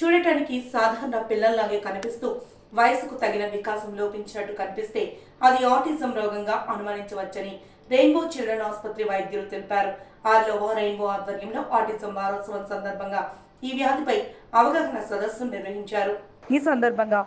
చూడటానికి సాధారణ పిల్లల్లాగే కనిపిస్తూ వయసుకు తగిన వికాసం లోపించినట్టు కనిపిస్తే అది ఆటిజం రోగంగా అనుమానించవచ్చని రెయిన్బో చిల్డ్రన్ ఆసుపత్రి వైద్యులు తెలిపారు. ఆర్లో రెయిన్బో ఆధ్వర్యంలో ఆటిజం వారోత్సవం సందర్భంగా ఈ వ్యాధిపై అవగాహన సదస్సు నిర్వహించారు. ఈ సందర్భంగా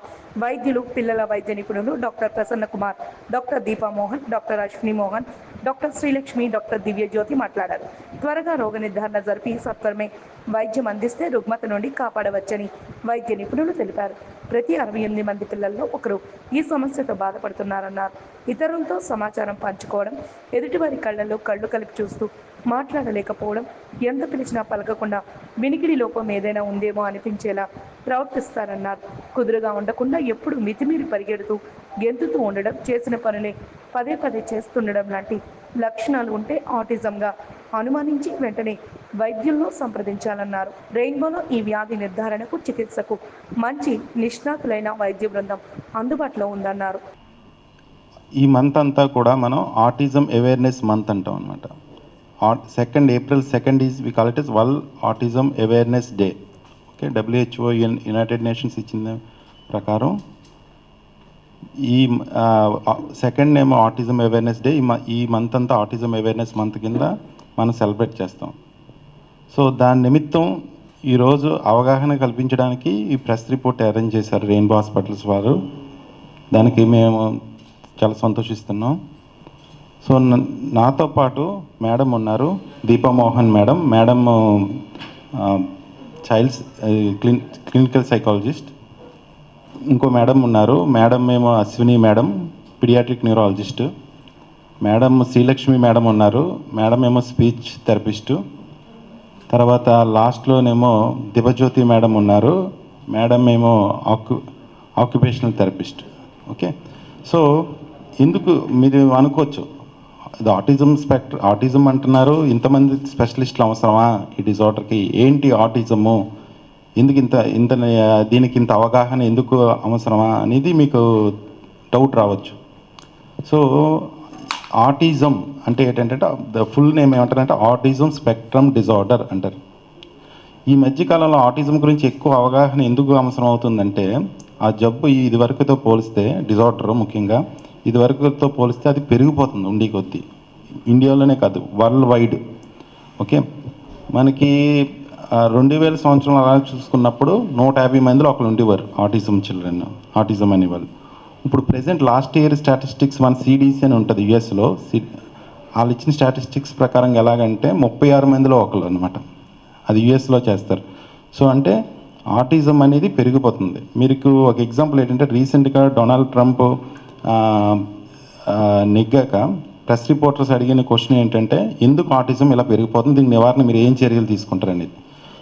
వైద్యులు, పిల్లల వైద్య నిపుణులు doctor Prasanna Kumar, doctor Deepa Mohan, doctor Ashwini Mohan, doctor Srilakshmi, doctor Divya Jyothi మాట్లాడారు. త్వరగా రోగ నిర్ధారణ జరిపి సత్వరమే వైద్యం అందిస్తే రుగ్మత నుండి కాపాడవచ్చని వైద్య నిపుణులు తెలిపారు. ప్రతి 68 మంది పిల్లల్లో ఒకరు ఈ సమస్యతో బాధపడుతున్నారన్నారు. ఇతరులతో సమాచారం పంచుకోవడం, ఎదుటివారి కళ్ళల్లో కళ్ళు కలిపి చూస్తూ మాట్లాడలేకపోవడం, ఎంత పిలిచినా పలకకుండా వినికిడి లోపం ఏదైనా ఉందేమో అనిపించేలా ప్రవర్తిస్తారన్నారు. కుదురుగా ఉండకుండా ఎప్పుడు మితిమీరి పరిగెడుతూ గెంతుతూ ఉండడం, చేసిన పనులే పదే పదే చేస్తుండడం లాంటి లక్షణాలు ఉంటే ఆటిజంగా అనుమానించి వెంటనే వైద్యులను సంప్రదించాలన్నారు. రెయిన్బోలో ఈ వ్యాధి నిర్ధారణకు, చికిత్సకు మంచి నిష్ణాతులైన వైద్య బృందం అందుబాటులో ఉందన్నారు. ఈ మంత్ అంతా కూడా మనం ఆటిజం అవేర్నెస్ మంత్ అంటాం అనమాట. April 2nd is we call it as World Autism Awareness Day. Okay, WHO United nations ఇచ్చిన ప్రకారం ఈ సెకండ్ ఏమో ఆటిజం అవేర్నెస్ డే. ఈ మంత్ అంతా ఆటిజం అవేర్నెస్ మంత్ కింద మనం సెలబ్రేట్ చేస్తాం. సో దాని నిమిత్తం ఈరోజు అవగాహన కల్పించడానికి ఈ ప్రెస్ రిపోర్ట్ అరేంజ్ చేశారు రెయిన్బో హాస్పిటల్స్ వారు. దానికి మేము చాలా సంతోషిస్తున్నాం. సో నాతో పాటు మేడం ఉన్నారు, Deepa Mohan madam. Madam child's clinical psychologist. ఇంకో మేడం ఉన్నారు, మేడం ఏమో Ashwini madam, paediatric neurologist. Madam Srilakshmi madam ఉన్నారు, మేడం ఏమో స్పీచ్ థెరపిస్టు. తర్వాత లాస్ట్లోనేమో దివ్యజ్యోతి మేడం ఉన్నారు, మేడం ఏమో ఆక్యుపేషనల్ థెరపిస్ట్. ఓకే, సో ఎందుకు మీరు అనుకోవచ్చు, ఇది ఆటిజం అంటున్నారు, ఇంతమంది స్పెషలిస్టులు అవసరమా ఈ డిజార్డర్కి? ఏంటి ఆటిజము, ఎందుకు ఇంత దీనికి ఇంత అవగాహన ఎందుకు అవసరమా అనేది మీకు డౌట్ రావచ్చు. సో ఆటిజం అంటే ఏంటంటే ద ఫుల్ నేమ్ ఏమంటారంటే ఆటిజం స్పెక్ట్రమ్ డిజార్డర్ అంటారు. ఈ మధ్యకాలంలో ఆటిజం గురించి ఎక్కువ అవగాహన ఎందుకు అవసరం అవుతుందంటే, ఆ జబ్బు ఇదివరకుతో పోలిస్తే, డిజార్డర్ ముఖ్యంగా ఇదివరకుతో పోలిస్తే అది పెరిగిపోతుంది ఉండి కొద్దీ. ఇండియాలోనే కాదు, వరల్డ్ వైడ్. ఓకే, మనకి 2000 సంవత్సరం అలా చూసుకున్నప్పుడు 150 మందిలో ఒకరు ఉండేవారు ఆటిజం చిల్డ్రన్, ఆటిజం అనేవాళ్ళు. ఇప్పుడు ప్రెసెంట్ లాస్ట్ ఇయర్ స్టాటిస్టిక్స్ మన సిడిసి అని ఉంటుంది యుఎస్లో, వాళ్ళు ఇచ్చిన స్టాటిస్టిక్స్ ప్రకారం ఎలాగంటే 36 మందిలో ఒకరు అనమాట. అది యుఎస్లో చేస్తారు. సో అంటే ఆటిజం అనేది పెరిగిపోతుంది. మీకు ఒక ఎగ్జాంపుల్ ఏంటంటే, రీసెంట్గా డొనాల్డ్ ట్రంప్ నెగ్గాక ప్రెస్ రిపోర్టర్స్ అడిగిన క్వశ్చన్ ఏంటంటే, ఎందుకు ఆటిజం ఇలా పెరిగిపోతుంది, దీని నివారణ మీరు ఏం చర్యలు తీసుకుంటారనేది.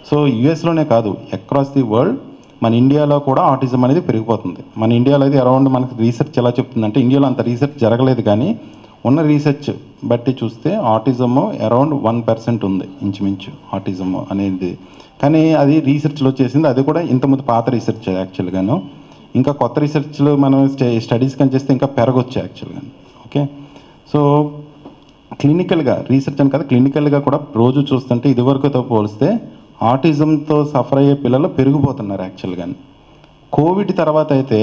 సో యుఎస్లోనే కాదు, అక్రాస్ ది వరల్డ్ మన ఇండియాలో కూడా ఆటిజం అనేది పెరిగిపోతుంది. మన ఇండియాలో అయితే అరౌండ్ మనకి రీసెర్చ్ ఎలా చెప్తుందంటే, ఇండియాలో అంత రీసెర్చ్ జరగలేదు కానీ ఉన్న రీసెర్చ్ బట్టి చూస్తే ఆటిజము అరౌండ్ 1% ఉంది ఇంచుమించు ఆటిజము అనేది. కానీ అది రీసెర్చ్లో చేసింది, అది కూడా ఇంతకుముందు పాత రీసెర్చ్ యాక్చువల్గాను. ఇంకా కొత్త రీసెర్చ్లో మనం స్టడీస్ కానీ చేస్తే ఇంకా పెరగొచ్చు యాక్చువల్గా. ఓకే, సో క్లినికల్గా రీసెర్చ్ అని కదా, క్లినికల్గా కూడా రోజు చూస్తుంటే ఇదివరకుతో పోలిస్తే ఆటిజంతో సఫర్ అయ్యే పిల్లలు పెరిగిపోతున్నారు యాక్చువల్గా. కోవిడ్ తర్వాత అయితే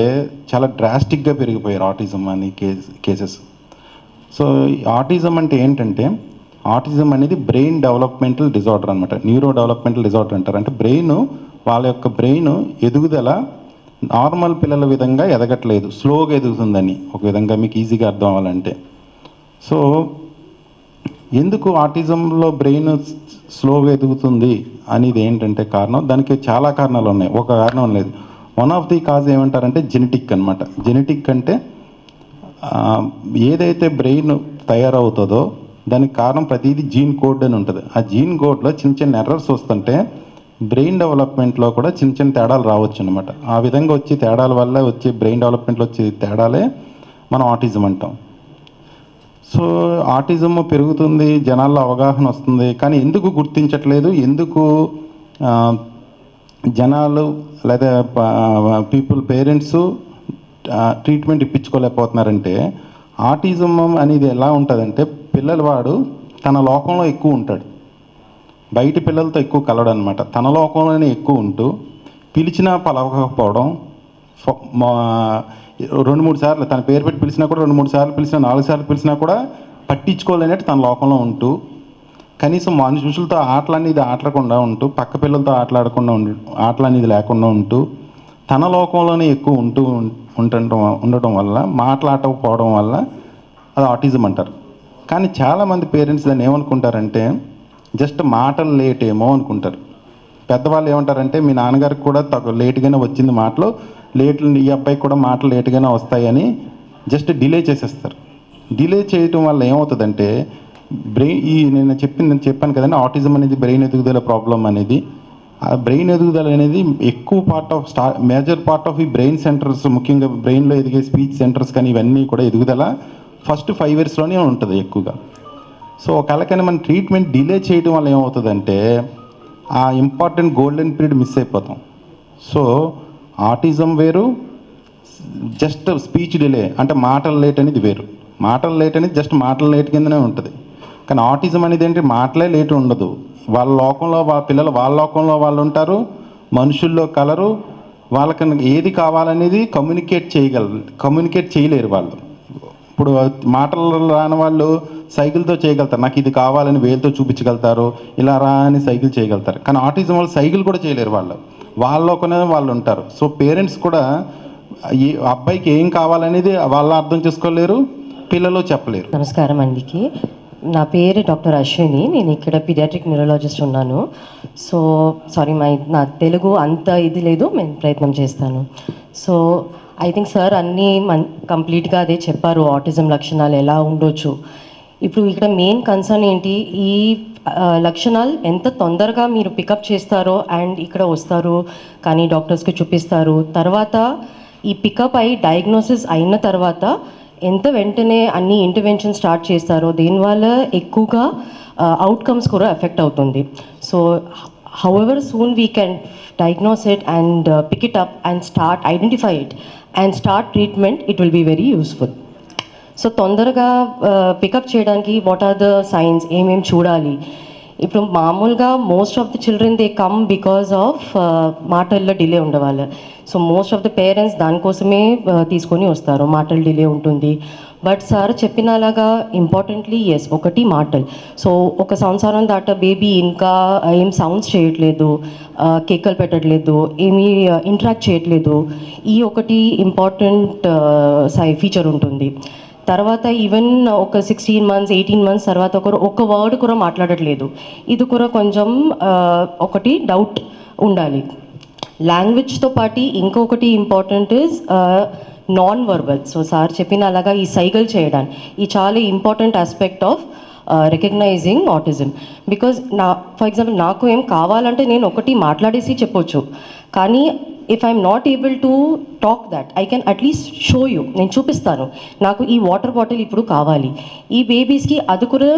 చాలా డ్రాస్టిక్గా పెరిగిపోయారు ఆటిజం అనే కేసెస్. సో ఆటిజం అంటే ఏంటంటే, ఆటిజం అనేది బ్రెయిన్ డెవలప్మెంటల్ డిజార్డర్ అనమాట. న్యూరో డెవలప్మెంటల్ డిజార్డర్ అంటారు. అంటే వాళ్ళ యొక్క బ్రెయిన్ ఎదుగుదల నార్మల్ పిల్లల విధంగా ఎదగట్లేదు, స్లోగా ఎదుగుతుందని ఒక విధంగా మీకు ఈజీగా అర్థం అవ్వాలంటే. సో ఎందుకు ఆటిజంలో బ్రెయిన్ స్లోగా ఎదుగుతుంది అనేది ఏంటంటే కారణం, దానికి చాలా కారణాలు ఉన్నాయి, ఒక కారణం లేదు. వన్ ఆఫ్ ది కాజ్ ఏమంటారంటే జెనెటిక్ అనమాట. జెనెటిక్ అంటే ఏదైతే బ్రెయిన్ తయారవుతుందో దానికి కారణం ప్రతిదీ జీన్ కోడ్ అని ఉంటుంది. ఆ జీన్ కోడ్లో చిన్న చిన్న ఎర్రర్స్ వస్తుంటే బ్రెయిన్ డెవలప్మెంట్లో కూడా చిన్న చిన్న తేడాలు రావచ్చు అనమాట. ఆ విధంగా వచ్చే తేడాల వల్ల వచ్చే బ్రెయిన్ డెవలప్మెంట్లో వచ్చే తేడాలే మనం ఆటిజం అంటాం. సో ఆటిజం పెరుగుతుంది, జనాల్లో అవగాహన వస్తుంది, కానీ ఎందుకు గుర్తించట్లేదు, ఎందుకు జనాలు లేదా పేరెంట్స్ ట్రీట్మెంట్ ఇప్పించుకోలేకపోతున్నారంటే, ఆటిజం అనేది ఎలా ఉంటుందంటే, పిల్లలవాడు తన లోకంలో ఎక్కువ ఉంటాడు, బయట పిల్లలతో ఎక్కువ కలవడం అనమాట. తన లోకంలోనే ఎక్కువ ఉంటూ పిలిచినా పలవకపోవడం, మా 2-3 సార్లు తన పేరు పెట్టి పిలిచినా కూడా 2-3 సార్లు పిలిచినా 4 సార్లు పిలిచినా కూడా పట్టించుకోలేనట్టు తన లోకంలో ఉంటూ, కనీసం మనుషులతో ఆటలనేది ఆటలకుండా ఉంటూ, పక్క పిల్లలతో ఆటలాడకుండా ఆటలనేది లేకుండా ఉంటూ, తన లోకంలోనే ఎక్కువ ఉండటం వల్ల, మాట్లాడకపోవడం వల్ల అది ఆటిజం అంటారు. కానీ చాలామంది పేరెంట్స్ దాన్ని ఏమనుకుంటారంటే జస్ట్ మాటలు లేట్ ఏమో అనుకుంటారు. పెద్దవాళ్ళు ఏమంటారంటే మీ నాన్నగారికి కూడా లేట్గానే వచ్చింది మాటలు, ఈ అబ్బాయికి కూడా మాటలు లేట్గానే వస్తాయని జస్ట్ డిలే చేసేస్తారు. డిలే చేయటం వల్ల ఏమవుతుందంటే నేను చెప్పాను కదండి, ఆటిజం అనేది బ్రెయిన్ ఎదుగుదల ప్రాబ్లం అనేది. ఆ బ్రెయిన్ ఎదుగుదల అనేది ఎక్కువ part of major part of ఈ బ్రెయిన్ సెంటర్స్, ముఖ్యంగా బ్రెయిన్లో ఎదిగే స్పీచ్ సెంటర్స్ కానీ ఇవన్నీ కూడా ఎదుగుదల ఫస్ట్ 5 yearsలోనే ఉంటుంది ఎక్కువగా. సో ఒకవేళ కానీ మనం ట్రీట్మెంట్ డిలే చేయడం వల్ల ఏమవుతుందంటే ఆ ఇంపార్టెంట్ గోల్డెన్ పీరియడ్ మిస్ అయిపోతాం. సో ఆటిజం వేరు, జస్ట్ స్పీచ్ డిలే అంటే మాటలు లేట్ అనేది వేరు. మాటలు లేట్ అనేది జస్ట్ మాటలు లేట్ కిందనే ఉంటుంది. కానీ ఆటిజం అనేది ఏంటి, మాటలే లేట్ ఉండదు. వాళ్ళ లోకంలో పిల్లలు వాళ్ళ లోకంలో వాళ్ళు ఉంటారు, మనుషుల్లో కలరు, వాళ్ళకి ఏది కావాలనేది కమ్యూనికేట్ చేయలేరు వాళ్ళు. ఇప్పుడు మాటలు రాని వాళ్ళు సైకిల్తో చేయగలుగుతారు, నాకు ఇది కావాలని వేలుతో చూపించగలుగుతారు, ఇలా రా అని సైకిల్ చేయగలుగుతారు. కానీ ఆటిజం వాళ్ళు సైకిల్ కూడా చేయలేరు, వాళ్ళలోనే వాళ్ళు ఉంటారు. సో పేరెంట్స్ కూడా ఈ అబ్బాయికి ఏం కావాలనేది వాళ్ళు అర్థం చేసుకోలేరు, పిల్లలు చెప్పలేరు. నమస్కారం అండికి, నా పేరు డాక్టర్ అశ్విని, నేను ఇక్కడ పీడియాట్రిక్ న్యూరాలజిస్ట్ ఉన్నాను. సో సారీ నా తెలుగు అంత ఇది లేదు, నేను ప్రయత్నం చేస్తాను. సో ఐ థింక్ సార్ అన్నీ కంప్లీట్గా అదే చెప్పారు, ఆటిజం లక్షణాలు ఎలా ఉండొచ్చు. ఇప్పుడు ఇక్కడ మెయిన్ కన్సర్న్ ఏంటి, ఈ లక్షణాలు ఎంత తొందరగా మీరు పికప్ చేస్తారో అండ్ ఇక్కడ వస్తారు కానీ డాక్టర్స్కి చూపిస్తారు, తర్వాత ఈ పికప్ అయి డయాగ్నోసిస్ అయిన తర్వాత ఎంత వెంటనే అన్ని ఇంటర్వెన్షన్ స్టార్ట్ చేస్తారో దీనివల్ల ఎక్కువగా అవుట్కమ్స్ కూడా ఎఫెక్ట్ అవుతుంది. So however soon we can diagnose it and pick it up and identify it and start treatment, it will be very useful. So తొందరగా పికప్ చేయడానికి వాట్ ఆర్ ద సైన్స్, ఏమేమి చూడాలి. ఇప్పుడు మామూలుగా most of the children they come because of మాటల్లో delay ఉండేవాళ్ళు. So most of the parents దానికోసమే తీసుకొని వస్తారు, మాటలు డిలే ఉంటుంది. బట్ సార్ చెప్పినలాగా ఇంపార్టెంట్లీ ఎస్, ఒకటి మాటలు. సో 1 సంవత్సరం దాకా బేబీ ఇంకా ఏం సౌండ్స్ చేయట్లేదు, కేకలు పెట్టట్లేదు, ఏమీ ఇంటరాక్ట్ చేయట్లేదు, ఈ ఒకటి ఇంపార్టెంట్ ఫీచర్ ఉంటుంది. తర్వాత ఈవెన్ ఒక 16 months 18 months తర్వాత ఒక వర్డ్ కూడా మాట్లాడట్లేదు, ఇది కూడా కొంచెం ఒకటి డౌట్ ఉండాలి. లాంగ్వేజ్తో పాటు ఇంకొకటి important is non verbal. So sir చెప్పిన అలాగా ఈ సైకిల్ చేయడానికి ఈ చాలా important aspect of recognising autism. Because for example నాకు ఏం కావాలంటే నేను ఒకటి మాట్లాడేసి చెప్పొచ్చు, కానీ if I'm not able to talk that I can at least show you, నేను చూపిస్తాను నాకు ఈ వాటర్ బాటిల్ ఇప్పుడు కావాలి. ఈ బేబీస్కి అది కూడా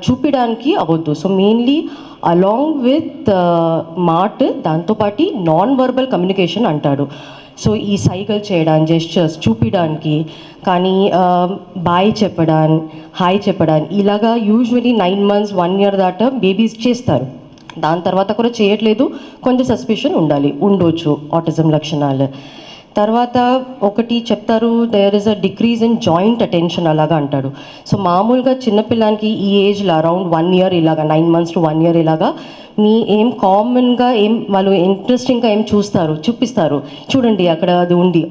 చూపించడానికి అవ్వద్దు. సో మెయిన్లీ అలాంగ్ విత్ మాట దాంతోపాటు నాన్ వర్బల్ కమ్యూనికేషన్ అంటాడు. సో ఈ సైకిల్ చేయడానికి, జెస్చర్స్ చూపించడానికి, కానీ బాయ్ చెప్పడానికి, హాయ్ చెప్పడానికి ఇలాగా యూజువలీ 9 months 1 year దాకా బేబీస్ చేస్తారు. దాని తర్వాత కూడా చేయట్లేదు, కొంచెం సస్పిషన్ ఉండొచ్చు ఆటిజం లక్షణాలు. తర్వాత ఒకటి చెప్తారు, there is a decrease in joint attention అలాగా అంటాడు. సో మామూలుగా చిన్నపిల్లానికి ఈ ఏజ్లో అరౌండ్ 1 year ఇలాగా 9 months to 1 year ఇలాగా ఏం కామన్గా వాళ్ళు ఇంట్రెస్టింగ్గా చూపిస్తారు, చూడండి అక్కడ అది ఉంది,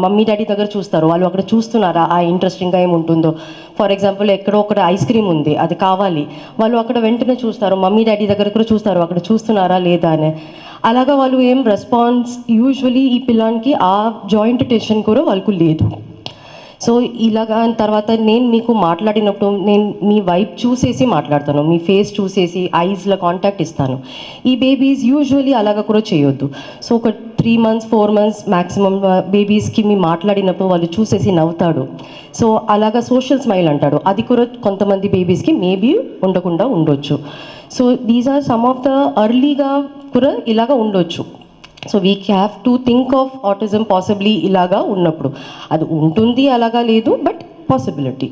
మమ్మీ డాడీ దగ్గర చూస్తారు, వాళ్ళు అక్కడ చూస్తున్నారా ఆ ఇంట్రెస్టింగ్గా ఉంటుందో. ఫర్ ఎగ్జాంపుల్ ఎక్కడో ఒకటి ఐస్ క్రీమ్ ఉంది, అది కావాలి, వాళ్ళు అక్కడ వెంటనే చూస్తారు, మమ్మీ డాడీ దగ్గర కూడా చూస్తారు అక్కడ చూస్తున్నారా లేదా అని. అలాగా వాళ్ళు రెస్పాన్స్ యూజువలీ ఈ పిల్లానికి ఆ జాయింట్ టెన్షన్ కూడా వాళ్ళకు లేదు. సో ఇలాగా తర్వాత నేను మీకు మాట్లాడినప్పుడు నేను మీ వైపు చూసేసి మాట్లాడతాను, మీ ఫేస్ చూసేసి ఐస్లో కాంటాక్ట్ ఇస్తాను. ఈ బేబీస్ యూజువలీ అలాగా కూడా చేయొద్దు. సో ఒక 3 months 4 months మ్యాక్సిమం బేబీస్కి మీ మాట్లాడినప్పుడు వాళ్ళు చూసేసి నవ్వుతాడు. సో అలాగా సోషల్ స్మైల్ అంటాడు, అది కూడా కొంతమంది బేబీస్కి మేబీ ఉండకుండా ఉండొచ్చు. So these are some of the అర్లీగా కూడా ఇలాగా ఉండొచ్చు. So we have to think of autism possibly ఇలాగా ఉన్నప్పుడు, అది ఉంటుంది అలాగా లేదు, బట్ పాసిబిలిటీ.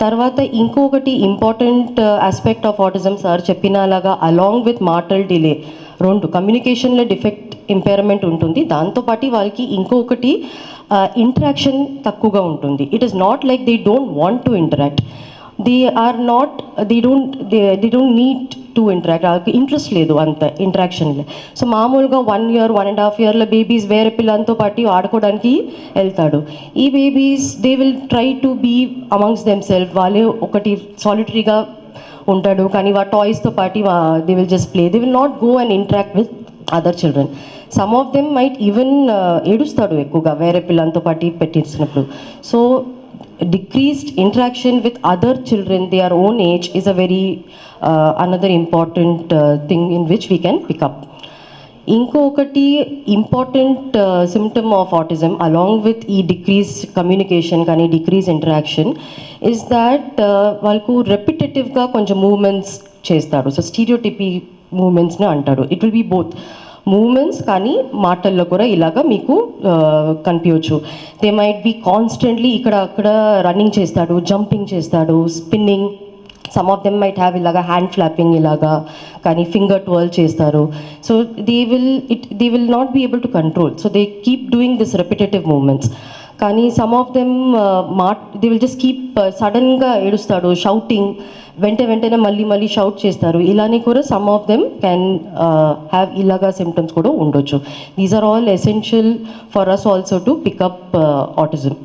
తర్వాత ఇంకొకటి important aspect of autism sir చెప్పినలాగా అలాంగ్ విత్ మాటల్ డిలే రెండు కమ్యూనికేషన్లో డిఫెక్ట్ ఇంపైర్మెంట్ ఉంటుంది, దాంతోపాటు వాళ్ళకి ఇంకొకటి ఇంటరాక్షన్ తక్కువగా ఉంటుంది. It is not like they don't want to interact, they don't need to interact, వాళ్ళకి ఇంట్రెస్ట్ లేదు అంత ఇంటరాక్షన్లో. సో మామూలుగా 1 year 1.5 yearల బేబీస్ వేరే పిల్లలతో పాటు ఆడుకోవడానికి వెళ్తాడు. ఈ babies they will try to be amongst themself, వాళ్ళే ఒకటి సాలిటరీగా ఉంటాడు, కానీ వా టాయ్స్తో పాటు they will just play, they will not go and interact with other children. Some of them might even ఏడుస్తాడు ఎక్కువగా వేరే పిల్లలతో పాటు పెట్టించినప్పుడు. So decreased interaction with other children their own age is a very another important thing in which we can pick up. ఇంకొకటి important symptom of autism along with ఈ decrease communication కానీ decrease interaction is that వాళ్ళకు రెపిటేటివ్గా కొంచెం movements చేస్తాడు. So stereotypy మూమెంట్స్ని అంటాడు. It will be both movements కానీ మాటల్లో కూడా ఇలాగా మీకు కనిపించవచ్చు. దే మైట్ బీ కాన్స్టెంట్లీ ఇక్కడ అక్కడ రన్నింగ్ చేస్తాడు, జంపింగ్ చేస్తాడు, spinning. Some of them might have ఇలాగా హ్యాండ్ ఫ్లాపింగ్ ఇలాగా, కానీ ఫింగర్ ట్వర్ల్ చేస్తారు. So they will not be able to control, so they keep doing this repetitive movements. కానీ some of them they will just keep సడన్గా ఏడుస్తాడు, shouting, వెంటనే మళ్ళీ shout చేస్తారు. ఇలానే కూడా some of them can have ఇలాగా సిమ్టమ్స్ కూడా ఉండొచ్చు. These are all essential for us also to pick up autism.